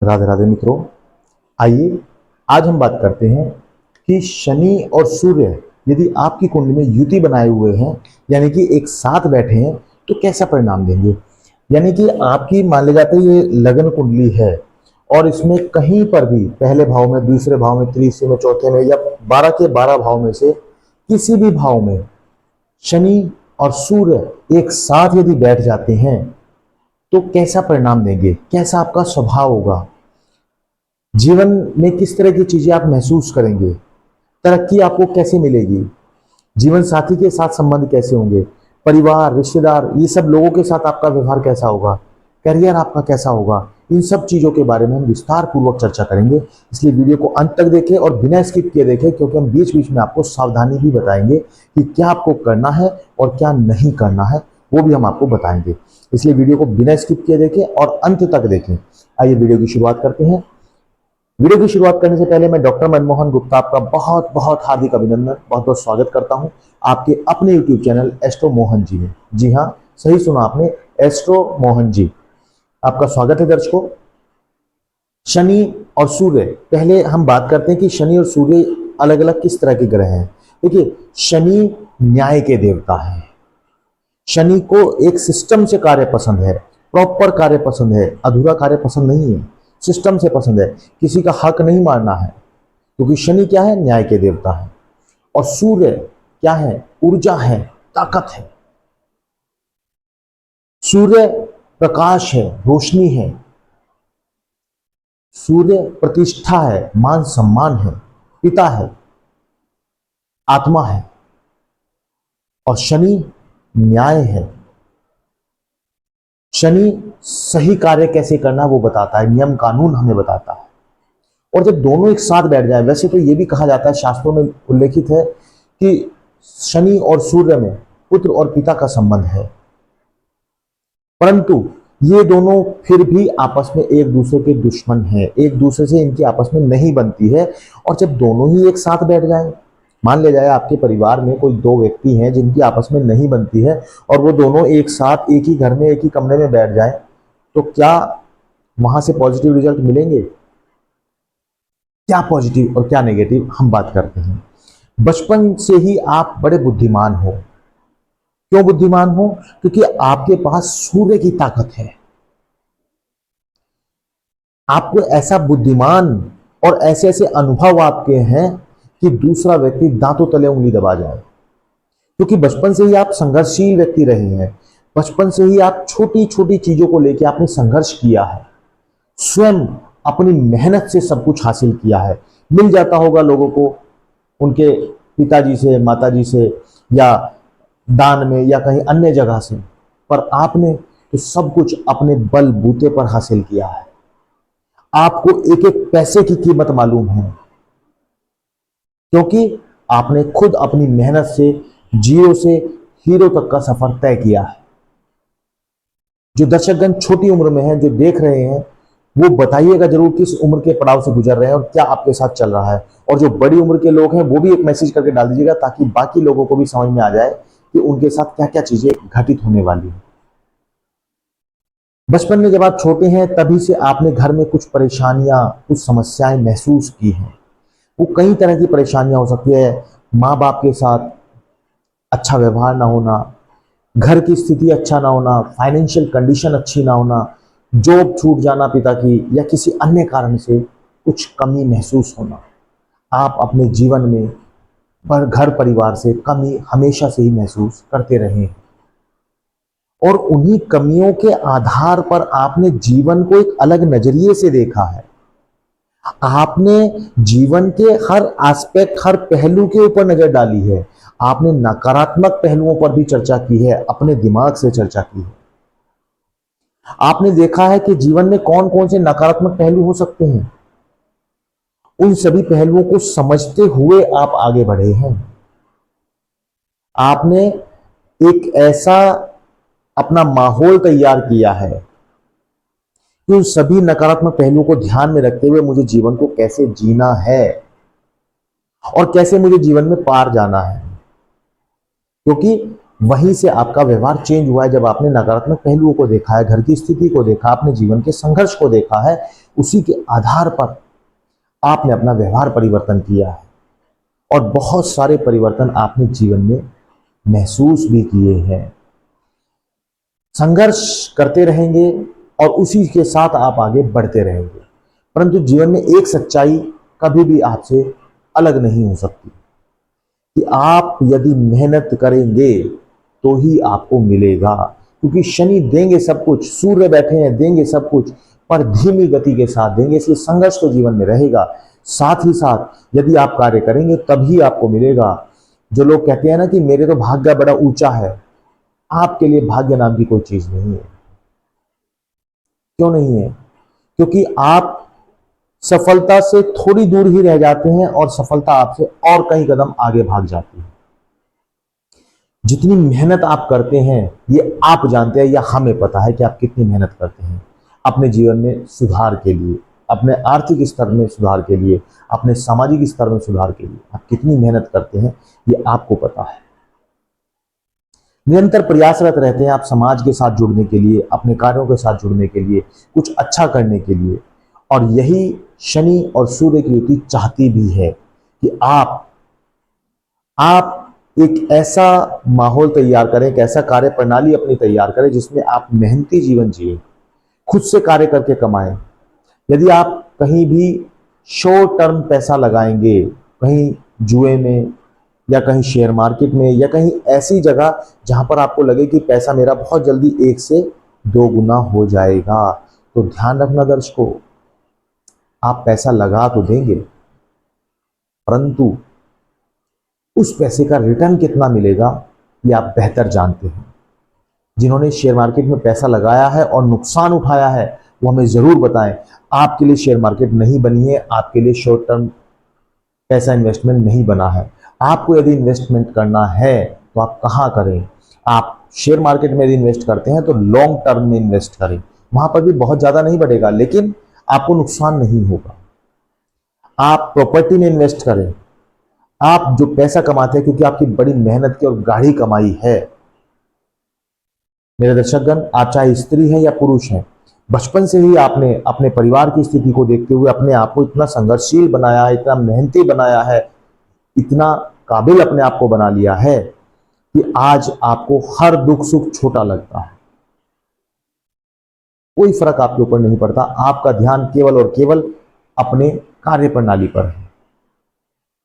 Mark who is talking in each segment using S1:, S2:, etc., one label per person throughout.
S1: राधे राधे मित्रों, आइए आज हम बात करते हैं कि शनि और सूर्य यदि आपकी कुंडली में युति बनाए हुए हैं, यानी कि एक साथ बैठे हैं, तो कैसा परिणाम देंगे। यानी कि आपकी मान लिया जाता है ये लगन कुंडली है और इसमें कहीं पर भी पहले भाव में, दूसरे भाव में, तीसरे में, चौथे में या 12 के 12 भाव में से किसी भी भाव में शनि और सूर्य एक साथ यदि बैठ जाते हैं तो कैसा परिणाम देंगे, कैसा आपका स्वभाव होगा, जीवन में किस तरह की चीजें आप महसूस करेंगे, तरक्की आपको कैसे मिलेगी, जीवन साथी के साथ संबंध कैसे होंगे, परिवार, रिश्तेदार, ये सब लोगों के साथ आपका व्यवहार कैसा होगा, करियर आपका कैसा होगा, इन सब चीजों के बारे में हम विस्तार पूर्वक चर्चा करेंगे। इसलिए वीडियो को अंत तक देखें और बिना स्किप किए देखें, क्योंकि हम बीच बीच में आपको सावधानी भी बताएंगे कि क्या आपको करना है और क्या नहीं करना है, वो भी हम आपको बताएंगे। इसलिए वीडियो को बिना स्किप किए देखें और अंत तक देखें। आइए वीडियो की शुरुआत करते हैं। वीडियो की शुरुआत करने से पहले मैं डॉक्टर मनमोहन गुप्ता आपका बहुत बहुत हार्दिक अभिनंदन, बहुत बहुत स्वागत करता हूं आपके अपने YouTube channel astro Mohan ji में। जी हां, सही सुना आपने, एस्ट्रो मोहन जी, आपका स्वागत है दर्शकों। शनि और सूर्य, पहले हम बात करते हैं कि शनि और सूर्य अलग अलग किस तरह के ग्रह हैं। देखिए, शनि न्याय के देवता है। शनि को एक सिस्टम से कार्य पसंद है, प्रॉपर कार्य पसंद है, अधूरा कार्य पसंद नहीं है, सिस्टम से पसंद है, किसी का हक नहीं मारना है, क्योंकि शनि क्या है, न्याय के देवता है। और सूर्य क्या है, ऊर्जा है, ताकत है। सूर्य प्रकाश है, रोशनी है। सूर्य प्रतिष्ठा है, मान सम्मान है, पिता है, आत्मा है। और शनि न्याय है। शनि सही कार्य कैसे करना वो बताता है, नियम कानून हमें बताता है। और जब दोनों एक साथ बैठ जाए, वैसे तो ये भी कहा जाता है, शास्त्रों में उल्लेखित है कि शनि और सूर्य में पुत्र और पिता का संबंध है, परंतु ये दोनों फिर भी आपस में एक दूसरे के दुश्मन हैं, एक दूसरे से इनकी आपस में नहीं बनती है। और जब दोनों ही एक साथ बैठ जाएं, मान लिया जाए आपके परिवार में कोई दो व्यक्ति हैं जिनकी आपस में नहीं बनती है और वो दोनों एक साथ एक ही घर में, एक ही कमरे में बैठ जाएं, तो क्या वहां से पॉजिटिव रिजल्ट मिलेंगे? क्या पॉजिटिव और क्या नेगेटिव, हम बात करते हैं। बचपन से ही आप बड़े बुद्धिमान हो। क्यों बुद्धिमान हो? क्योंकि आपके पास सूर्य की ताकत है। आपको ऐसा बुद्धिमान और ऐसे ऐसे अनुभव आपके हैं कि दूसरा व्यक्ति दांतों तले उंगली दबा जाए, क्योंकि बचपन से ही आप संघर्षशील व्यक्ति रहे हैं। बचपन से ही आप छोटी छोटी चीजों को लेकर आपने संघर्ष किया है, स्वयं अपनी मेहनत से सब कुछ हासिल किया है। मिल जाता होगा लोगों को उनके पिताजी से, माताजी से, या दान में, या कहीं अन्य जगह से, पर आपने तो सब कुछ अपने बलबूते पर हासिल किया है। आपको एक एक पैसे की कीमत मालूम है, क्योंकि आपने खुद अपनी मेहनत से जीरो से हीरो तक का सफर तय किया है। जो दर्शकगण छोटी उम्र में हैं, जो देख रहे हैं, वो बताइएगा जरूर किस उम्र के पड़ाव से गुजर रहे हैं और क्या आपके साथ चल रहा है। और जो बड़ी उम्र के लोग हैं वो भी एक मैसेज करके डाल दीजिएगा, ताकि बाकी लोगों को भी समझ में आ जाए कि उनके साथ क्या क्या चीजें घटित होने वाली है। बचपन में जब आप छोटे हैं तभी से आपने घर में कुछ परेशानियां, कुछ समस्याएं महसूस की हैं। वो कई तरह की परेशानियां हो सकती है। माँ बाप के साथ अच्छा व्यवहार ना होना, घर की स्थिति अच्छा ना होना, फाइनेंशियल कंडीशन अच्छी ना होना, जॉब छूट जाना पिता की, या किसी अन्य कारण से कुछ कमी महसूस होना। आप अपने जीवन में पर घर परिवार से कमी हमेशा से ही महसूस करते रहे हैं, और उन्हीं कमियों के आधार पर आपने जीवन को एक अलग नजरिए से देखा है। आपने जीवन के हर एस्पेक्ट, हर पहलू के ऊपर नजर डाली है। आपने नकारात्मक पहलुओं पर भी चर्चा की है, अपने दिमाग से चर्चा की है। आपने देखा है कि जीवन में कौन कौन से नकारात्मक पहलू हो सकते हैं। उन सभी पहलुओं को समझते हुए आप आगे बढ़े हैं। आपने एक ऐसा अपना माहौल तैयार किया है कि उन सभी नकारात्मक पहलुओं को ध्यान में रखते हुए मुझे जीवन को कैसे जीना है और कैसे मुझे जीवन में पार जाना है। क्योंकि वहीं से आपका व्यवहार चेंज हुआ है। जब आपने नकारात्मक पहलुओं को देखा है, घर की स्थिति को देखा, अपने जीवन के संघर्ष को देखा है, उसी के आधार पर आपने अपना व्यवहार परिवर्तन किया है और बहुत सारे परिवर्तन आपने जीवन में महसूस भी किए हैं। संघर्ष करते रहेंगे और उसी के साथ आप आगे बढ़ते रहेंगे, परंतु जीवन में एक सच्चाई कभी भी आपसे अलग नहीं हो सकती कि आप यदि मेहनत करेंगे तो ही आपको मिलेगा। क्योंकि शनि देंगे सब कुछ, सूर्य बैठे हैं देंगे सब कुछ, पर धीमी गति के साथ देंगे, इसलिए संघर्ष तो जीवन में रहेगा। साथ ही साथ यदि आप कार्य करेंगे तभी आपको मिलेगा। जो लोग कहते हैं ना कि मेरे तो भाग्य बड़ा ऊंचा है, आपके लिए भाग्य नाम की कोई चीज नहीं है। क्यों नहीं है? क्योंकि आप सफलता से थोड़ी दूर ही रह जाते हैं और सफलता आपसे और कई कदम आगे भाग जाती है। जितनी मेहनत आप करते हैं ये आप जानते हैं या हमें पता है कि आप कितनी मेहनत करते हैं अपने जीवन में सुधार के लिए, अपने आर्थिक स्तर में सुधार के लिए, अपने सामाजिक स्तर में सुधार के लिए आप कितनी मेहनत करते हैं ये आपको पता है। निरंतर प्रयासरत रहते हैं आप समाज के साथ जुड़ने के लिए, अपने कार्यों के साथ जुड़ने के लिए, कुछ अच्छा करने के लिए। और यही शनि और सूर्य की युति चाहती भी है कि आप एक ऐसा माहौल तैयार करें, एक ऐसा कार्य प्रणाली अपनी तैयार करें जिसमें आप मेहनती जीवन जिए, खुद से कार्य करके कमाएं। यदि आप कहीं भी शॉर्ट टर्म पैसा लगाएंगे, कहीं जुए में या कहीं शेयर मार्केट में या कहीं ऐसी जगह जहां पर आपको लगे कि पैसा मेरा बहुत जल्दी 1 से 2 गुना हो जाएगा, तो ध्यान रखना दर्शकों, आप पैसा लगा तो देंगे, परंतु उस पैसे का रिटर्न कितना मिलेगा ये आप बेहतर जानते हैं। जिन्होंने शेयर मार्केट में पैसा लगाया है और नुकसान उठाया है वो हमें जरूर बताएं। आपके लिए शेयर मार्केट नहीं बनी है, आपके लिए शॉर्ट टर्म पैसा इन्वेस्टमेंट नहीं बना है। आपको यदि इन्वेस्टमेंट करना है तो आप कहाँ करें? आप शेयर मार्केट में यदि इन्वेस्ट करते हैं तो लॉन्ग टर्म में इन्वेस्ट करें, वहां पर भी बहुत ज्यादा नहीं बढ़ेगा लेकिन आपको नुकसान नहीं होगा। आप प्रॉपर्टी में इन्वेस्ट करें, आप जो पैसा कमाते हैं क्योंकि आपकी बड़ी मेहनत की और गाढ़ी कमाई है। मेरे दर्शकगण, आप चाहे स्त्री हैं या पुरुष हैं, बचपन से ही आपने अपने परिवार की स्थिति को देखते हुए अपने आप को इतना संघर्षशील बनाया है, इतना मेहनती बनाया है, इतना काबिल अपने आप को बना लिया है कि आज आपको हर दुख सुख छोटा लगता है। कोई फर्क आपके ऊपर नहीं पड़ता, आपका ध्यान केवल और केवल अपने कार्य प्रणाली पर है।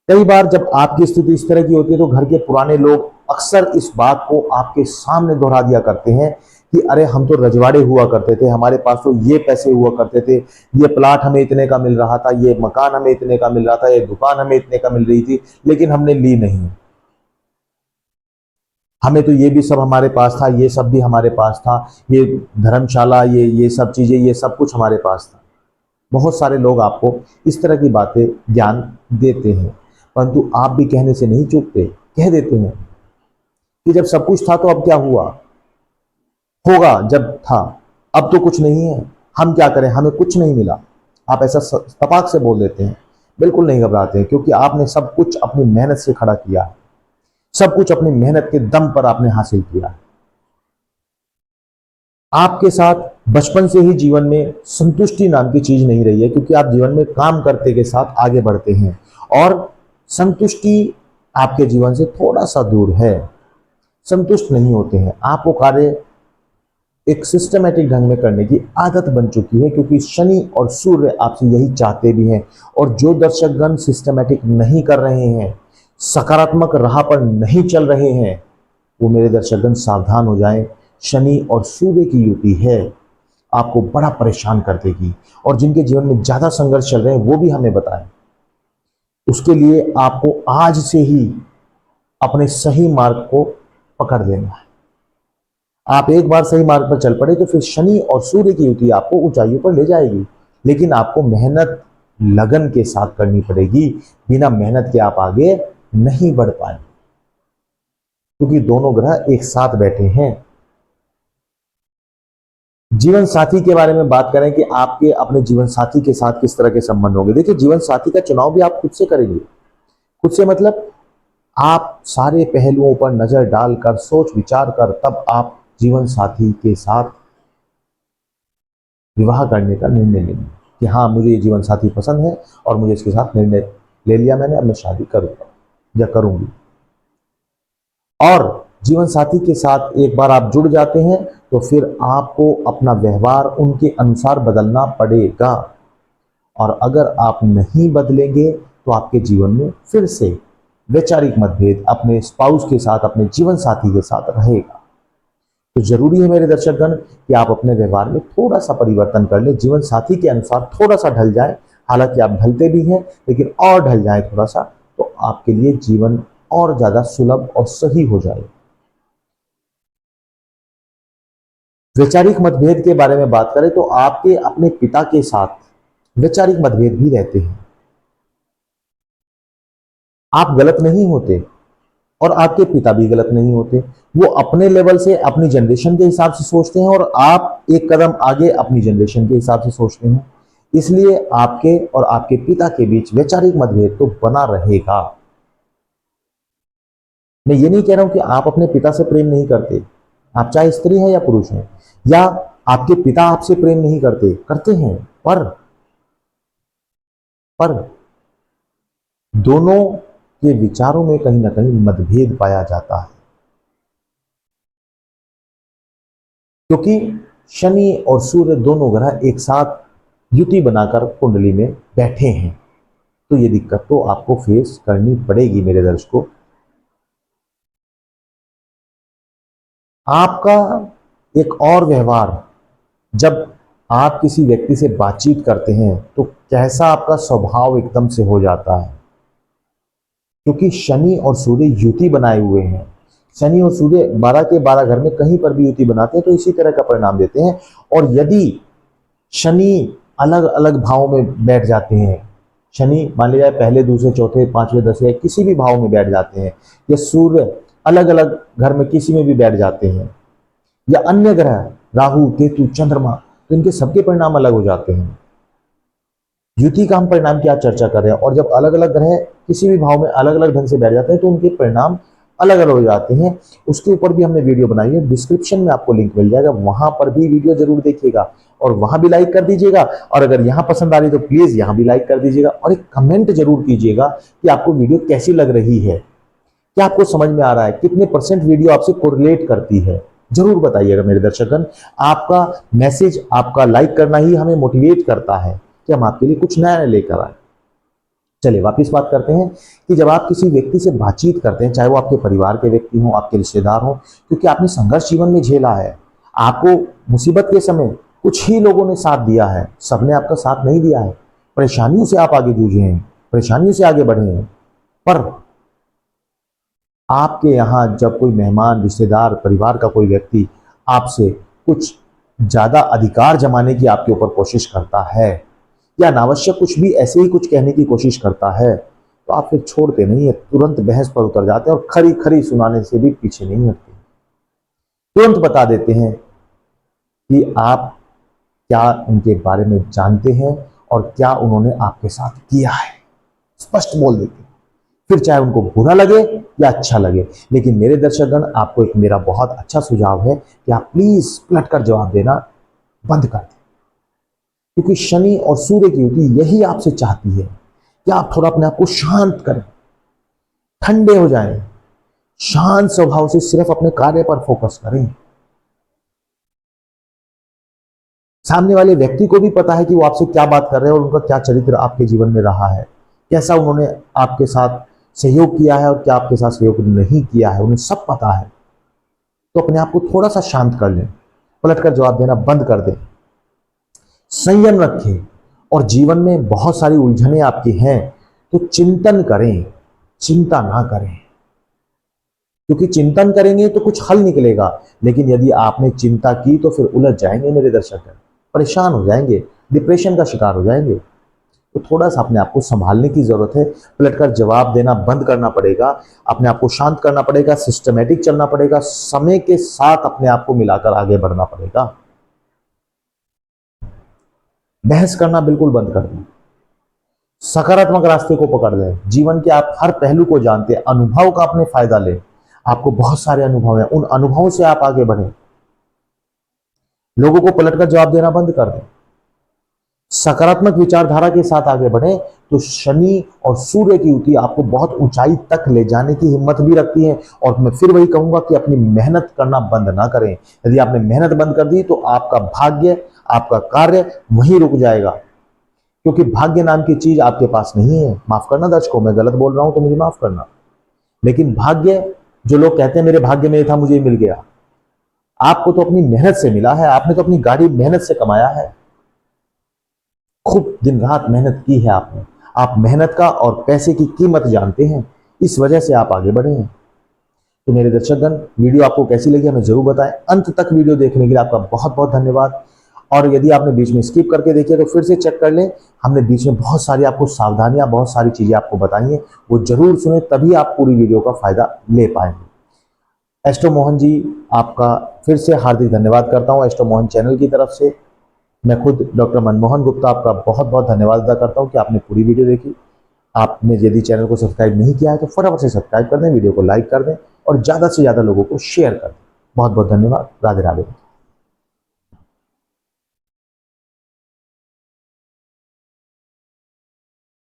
S1: कई बार जब आपकी स्थिति इस तरह की होती है तो घर के पुराने लोग अक्सर इस बात को आपके सामने दोहरा दिया करते हैं कि अरे हम तो रजवाड़े हुआ करते थे, हमारे पास तो ये पैसे हुआ करते थे, ये प्लाट हमें इतने का मिल रहा था, ये मकान हमें इतने का मिल रहा था, ये दुकान हमें इतने का मिल रही थी, लेकिन हमने ली नहीं। हमें तो ये भी सब हमारे पास था, ये सब भी हमारे पास था, ये धर्मशाला, ये सब चीजें, ये सब कुछ हमारे पास था। बहुत सारे लोग आपको इस तरह की बातें ज्ञान देते हैं, परंतु आप भी कहने से नहीं चूकते, कह देते हैं कि जब सब कुछ था तो अब क्या हुआ, होगा जब था, अब तो कुछ नहीं है, हम क्या करें, हमें कुछ नहीं मिला। आप ऐसा तपाक से बोल देते हैं। बिल्कुल नहीं घबराते हैं, क्योंकि आपने सब कुछ अपनी मेहनत से खड़ा किया है, सब कुछ अपनी मेहनत के दम पर आपने हासिल किया है। आपके साथ बचपन से ही जीवन में संतुष्टि नाम की चीज नहीं रही है, क्योंकि आप जीवन में काम करते के साथ आगे बढ़ते हैं और संतुष्टि आपके जीवन से थोड़ा सा दूर है, संतुष्ट नहीं होते हैं। आपको कार्य एक सिस्टमेटिक ढंग में करने की आदत बन चुकी है, क्योंकि शनि और सूर्य आपसे यही चाहते भी हैं। और जो दर्शकगण सिस्टमेटिक नहीं कर रहे हैं, सकारात्मक राह पर नहीं चल रहे हैं, वो मेरे दर्शकगण सावधान हो जाएं। शनि और सूर्य की युति है, आपको बड़ा परेशान कर देगी। और जिनके जीवन में ज्यादा संघर्ष चल रहे हैं वो भी हमें बताएं। उसके लिए आपको आज से ही अपने सही मार्ग को पकड़ लेना है। आप एक बार सही मार्ग पर चल पड़े तो फिर शनि और सूर्य की युति आपको ऊंचाइयों पर ले जाएगी, लेकिन आपको मेहनत लगन के साथ करनी पड़ेगी। बिना मेहनत के आप आगे नहीं बढ़ पाए, क्योंकि दोनों ग्रह एक साथ बैठे हैं। जीवन साथी के बारे में बात करें कि आपके अपने जीवन साथी के साथ किस तरह के संबंध होंगे। देखिए, जीवन साथी का चुनाव भी आप खुद से करेंगे। खुद से मतलब आप सारे पहलुओं पर नजर डालकर सोच विचार कर तब आप जीवन साथी के साथ विवाह करने का निर्णय लेंगे कि हाँ मुझे ये जीवन साथी पसंद है और मुझे इसके साथ निर्णय ले लिया मैंने, अब मैं शादी करूंगा या करूंगी। और जीवन साथी के साथ एक बार आप जुड़ जाते हैं तो फिर आपको अपना व्यवहार उनके अनुसार बदलना पड़ेगा। और अगर आप नहीं बदलेंगे तो आपके जीवन में फिर से वैचारिक मतभेद अपने स्पाउस के साथ, अपने जीवन साथी के साथ रहेगा। तो जरूरी है मेरे दर्शकगण कि आप अपने व्यवहार में थोड़ा सा परिवर्तन कर ले, जीवन साथी के अनुसार थोड़ा सा ढल जाए। हालांकि आप ढलते भी हैं लेकिन और ढल जाए थोड़ा सा, तो आपके लिए जीवन और ज्यादा सुलभ और सही हो जाए। वैचारिक मतभेद के बारे में बात करें तो आपके अपने पिता के साथ वैचारिक मतभेद भी रहते हैं। आप गलत नहीं होते और आपके पिता भी गलत नहीं होते। वो अपने लेवल से अपनी जनरेशन के हिसाब से सोचते हैं और आप एक कदम आगे अपनी जनरेशन के हिसाब से सोचते हैं। इसलिए आपके और आपके पिता के बीच वैचारिक मतभेद तो बना रहेगा। मैं ये नहीं कह रहा हूं कि आप अपने पिता से प्रेम नहीं करते, आप चाहे स्त्री हैं या पुरुष हैं, या आपके पिता आपसे प्रेम नहीं करते, करते हैं, पर दोनों के विचारों में कहीं ना कहीं मतभेद पाया जाता है। क्योंकि शनि और सूर्य दोनों ग्रह एक साथ युति बनाकर कुंडली में बैठे हैं, तो ये दिक्कत तो आपको फेस करनी पड़ेगी मेरे दर्शकों। आपका एक और व्यवहार, जब आप किसी व्यक्ति से बातचीत करते हैं तो कैसा आपका स्वभाव एकदम से हो जाता है, क्योंकि शनि और सूर्य युति बनाए हुए हैं। शनि और सूर्य 12 के 12 घर में कहीं पर भी युति बनाते हैं तो इसी तरह का परिणाम देते हैं। और यदि शनि अलग अलग भाव में बैठ जाते हैं, शनि मान लिया जाए पहले, दूसरे, चौथे, पांचवें, 10वें किसी भी भाव में बैठ जाते हैं, या सूर्य अलग अलग घर में किसी में भी बैठ जाते हैं, या अन्य ग्रह राहु, केतु, चंद्रमा, तो इनके सबके परिणाम अलग हो जाते हैं। युति का हम परिणाम क्या चर्चा कर रहे हैं, और जब अलग अलग ग्रह किसी भी भाव में अलग अलग ढंग से बैठ जाते हैं तो उनके परिणाम अलग अलग हो जाते हैं। उसके ऊपर भी हमने वीडियो बनाई है, डिस्क्रिप्शन में आपको लिंक मिल जाएगा, वहां पर भी वीडियो जरूर देखिएगा और वहां भी लाइक कर दीजिएगा। और अगर यहां पसंद आ रही तो प्लीज यहां भी लाइक कर दीजिएगा और एक कमेंट जरूर कीजिएगा कि आपको वीडियो कैसी लग रही है, क्या आपको समझ में आ रहा है, कितने % वीडियो आपसे कोरिलेट करती है, जरूर बताइएगा मेरे दर्शकगण। आपका मैसेज, आपका लाइक करना ही हमें मोटिवेट करता है कि हम आपके लिए कुछ नया लेकर आए। चलिए वापिस बात करते हैं कि जब आप किसी व्यक्ति से बातचीत करते हैं, चाहे वो आपके परिवार के व्यक्ति हों, आपके रिश्तेदार हों, क्योंकि आपने संघर्ष जीवन में झेला है, आपको मुसीबत के समय कुछ ही लोगों ने साथ दिया है, सबने आपका साथ नहीं दिया है। परेशानियों से आप आगे जूझे हैं, परेशानियों से आगे बढ़े हैं, पर आपके यहाँ जब कोई मेहमान, रिश्तेदार, परिवार का कोई व्यक्ति आपसे कुछ ज्यादा अधिकार जमाने की आपके ऊपर कोशिश करता है, या अनावश्यक कुछ भी ऐसे ही कुछ कहने की कोशिश करता है, तो आप फिर छोड़ते नहीं है, तुरंत बहस पर उतर जाते हैं और खरी खरी सुनाने से भी पीछे नहीं हटते, तुरंत बता देते हैं कि आप क्या उनके बारे में जानते हैं और क्या उन्होंने आपके साथ किया है, स्पष्ट बोल देते हैं, फिर चाहे उनको बुरा लगे या अच्छा लगे। लेकिन मेरे दर्शकगण, आपको एक मेरा बहुत अच्छा सुझाव है कि आप प्लीज पलटकर जवाब देना बंद कर दें, क्योंकि शनि और सूर्य की युति यही आपसे चाहती है कि आप थोड़ा अपने आप को शांत करें, ठंडे हो जाएं, शांत स्वभाव से सिर्फ अपने कार्य पर फोकस करें। सामने वाले व्यक्ति को भी पता है कि वो आपसे क्या बात कर रहे हैं और उनका क्या चरित्र आपके जीवन में रहा है, कैसा उन्होंने आपके साथ सहयोग किया है और क्या आपके साथ सहयोग नहीं किया है, उन्हें सब पता है। तो अपने आप को थोड़ा सा शांत कर लें, पलटकर जवाब देना बंद कर दें, संयम रखें। और जीवन में बहुत सारी उलझनें आपकी हैं तो चिंतन करें, चिंता ना करें, क्योंकि चिंतन करेंगे तो कुछ हल निकलेगा, लेकिन यदि आपने चिंता की तो फिर उलझ जाएंगे मेरे दर्शक, परेशान हो जाएंगे, डिप्रेशन का शिकार हो जाएंगे। तो थोड़ा सा अपने आप को संभालने की जरूरत है, पलटकर जवाब देना बंद करना पड़ेगा, अपने आप को शांत करना पड़ेगा, सिस्टमेटिक चलना पड़ेगा, समय के साथ अपने आप को मिलाकर आगे बढ़ना पड़ेगा। बहस करना बिल्कुल बंद कर दें, सकारात्मक रास्ते को पकड़ लें, जीवन के आप हर पहलू को जानते हैं, अनुभव का अपने फायदा लें। आपको बहुत सारे अनुभव हैं, उन अनुभवों से आप आगे बढ़ें। लोगों को पलटकर जवाब देना बंद कर दें, सकारात्मक विचारधारा के साथ आगे बढ़ें, तो शनि और सूर्य की युति आपको बहुत ऊंचाई तक ले जाने की हिम्मत भी रखती है। और मैं फिर वही कहूंगा कि अपनी मेहनत करना बंद ना करें। यदि आपने मेहनत बंद कर दी तो आपका भाग्य, आपका कार्य वहीं रुक जाएगा, क्योंकि भाग्य नाम की चीज आपके पास नहीं है। माफ करना दर्शकों, मैं गलत बोल रहा हूं तो मुझे माफ करना, लेकिन भाग्य, जो लोग कहते हैं मेरे भाग्य में था मुझे मिल गया, आपको तो अपनी मेहनत से मिला है। आपने तो अपनी गाड़ी मेहनत से कमाया है, खूब दिन रात मेहनत की है आपने। आप मेहनत का और पैसे की कीमत जानते हैं, इस वजह से आप आगे बढ़े हैं। तो मेरे दर्शकगण, वीडियो आपको कैसी लगी हमें जरूर बताएं। अंत तक वीडियो देखने के लिए आपका बहुत बहुत धन्यवाद। और यदि आपने बीच में स्किप करके देखी है तो फिर से चेक कर लें, हमने बीच में बहुत सारी आपको सावधानियां, बहुत सारी चीजें आपको बताई हैं, वो जरूर सुने, तभी आप पूरी वीडियो का फायदा ले पाएंगे। एस्ट्रो मोहन जी, आपका फिर से हार्दिक धन्यवाद करता हूं एस्ट्रो मोहन चैनल की तरफ से। मैं खुद डॉक्टर मनमोहन गुप्ता आपका बहुत बहुत धन्यवाद अदा करता हूं कि आपने पूरी वीडियो देखी। आपने यदि चैनल को सब्सक्राइब नहीं किया है तो फटाफट से सब्सक्राइब कर दें, वीडियो को लाइक कर दें और ज़्यादा से ज़्यादा लोगों को शेयर कर दें। बहुत बहुत धन्यवाद। राधे राधे।